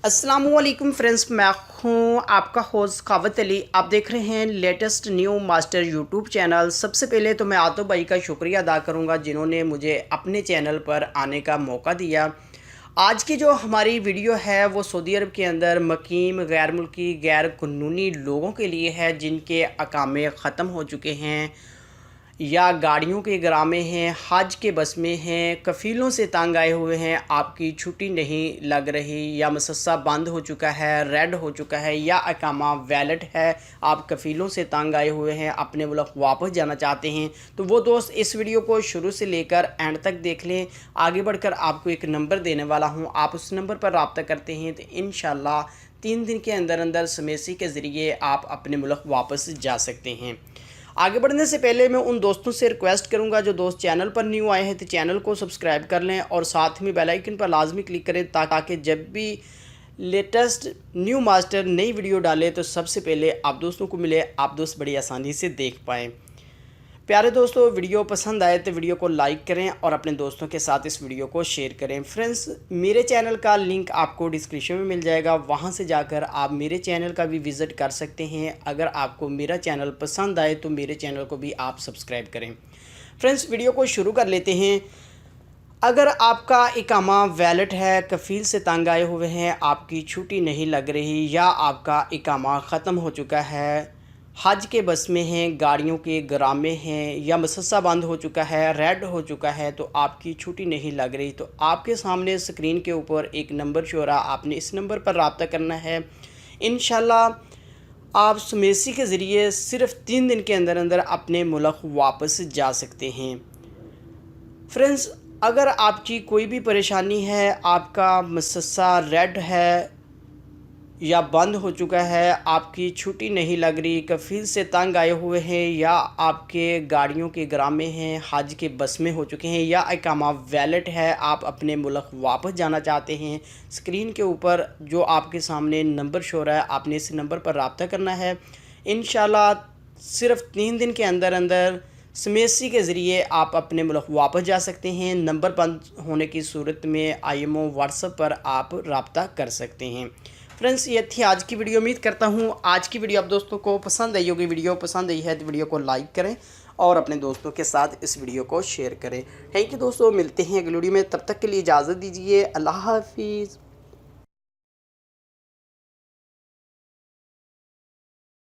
अस्सलामुअलैकुम फ्रेंड्स, मैं हूँ आपका होस्ट कावत अली। आप देख रहे हैं latest new master YouTube channel. सबसे पहले तो मैं आतो भाई का शुक्रिया अदा करूँगा जिन्होंने मुझे अपने चैनल पर आने का मौका दिया। आज की जो हमारी वीडियो है वो सऊदी अरब के अंदर मकीम गैर मुल्की गैर कानूनी लोगों के लिए है जिनके अकामे ख़त्म हो चुके हैं या गाड़ियों के गरामे हैं, हज के बस में हैं, कफ़ीलों से तंग आए हुए हैं, आपकी छुट्टी नहीं लग रही या मसस्सा बंद हो चुका है, रेड हो चुका है या अकामा वैलिड है, आप कफ़ीलों से तंग आए हुए हैं, अपने मुल्क वापस जाना चाहते हैं, तो वो दोस्त इस वीडियो को शुरू से लेकर एंड तक देख लें। आगे बढ़कर आपको एक नंबर देने वाला हूँ, आप उस नंबर पर रब्ता करते हैं तो इंशाल्लाह 3 दिन के अंदर अंदर समेसी के ज़रिए आप अपने मुल्क वापस जा सकते हैं। आगे बढ़ने से पहले मैं उन दोस्तों से रिक्वेस्ट करूंगा जो दोस्त चैनल पर न्यू आए हैं तो चैनल को सब्सक्राइब कर लें और साथ में बेल आइकन पर लाजमी क्लिक करें ताकि जब भी लेटेस्ट न्यू मास्टर नई वीडियो डाले तो सबसे पहले आप दोस्तों को मिले, आप दोस्त बड़ी आसानी से देख पाएँ। प्यारे दोस्तों, वीडियो पसंद आए तो वीडियो को लाइक करें और अपने दोस्तों के साथ इस वीडियो को शेयर करें। फ्रेंड्स, मेरे चैनल का लिंक आपको डिस्क्रिप्शन में मिल जाएगा, वहां से जाकर आप मेरे चैनल का भी विज़िट कर सकते हैं। अगर आपको मेरा चैनल पसंद आए तो मेरे चैनल को भी आप सब्सक्राइब करें। फ्रेंड्स, वीडियो को शुरू कर लेते हैं। अगर आपका इकामा वैलिड है, कफ़ील से तंग आए हुए हैं, आपकी छुट्टी नहीं लग रही या आपका इकामा ख़त्म हो चुका है, हज के बस में हैं, गाड़ियों के गरामे हैं या मसस्सा बंद हो चुका है, रेड हो चुका है, तो आपकी छुट्टी नहीं लग रही, तो आपके सामने स्क्रीन के ऊपर एक नंबर शो रहा, आपने इस नंबर पर रब्ता करना है। इंशाल्लाह आप समेसी के ज़रिए सिर्फ़ 3 दिन के अंदर अंदर अपने मुल्क वापस जा सकते हैं। फ्रेंड्स, अगर आपकी कोई भी परेशानी है, आपका मसस्सा रेड है या बंद हो चुका है, आपकी छुट्टी नहीं लग रही, कफ़ील से तंग आए हुए हैं या आपके गाड़ियों के गरामे हैं, हज के बस में हो चुके हैं या इकामा वैलिड है, आप अपने मुल्क वापस जाना चाहते हैं, स्क्रीन के ऊपर जो आपके सामने नंबर शो रहा है, आपने इस नंबर पर रब्ता करना है। इंशाल्लाह सिर्फ़ 3 दिन के अंदर अंदर समेसी के ज़रिए आप अपने मुल्क वापस जा सकते हैं। नंबर बंद होने की सूरत में IMO व्हाट्सएप पर आप रब्ता कर सकते हैं। फ्रेंड्स, ये थी आज की वीडियो। उम्मीद करता हूँ आज की वीडियो आप दोस्तों को पसंद आई होगी। वीडियो पसंद आई है तो वीडियो को लाइक करें और अपने दोस्तों के साथ इस वीडियो को शेयर करें। थैंक यू दोस्तों, मिलते हैं अगली वीडियो में, तब तक के लिए इजाज़त दीजिए। अल्लाह हाफिज़।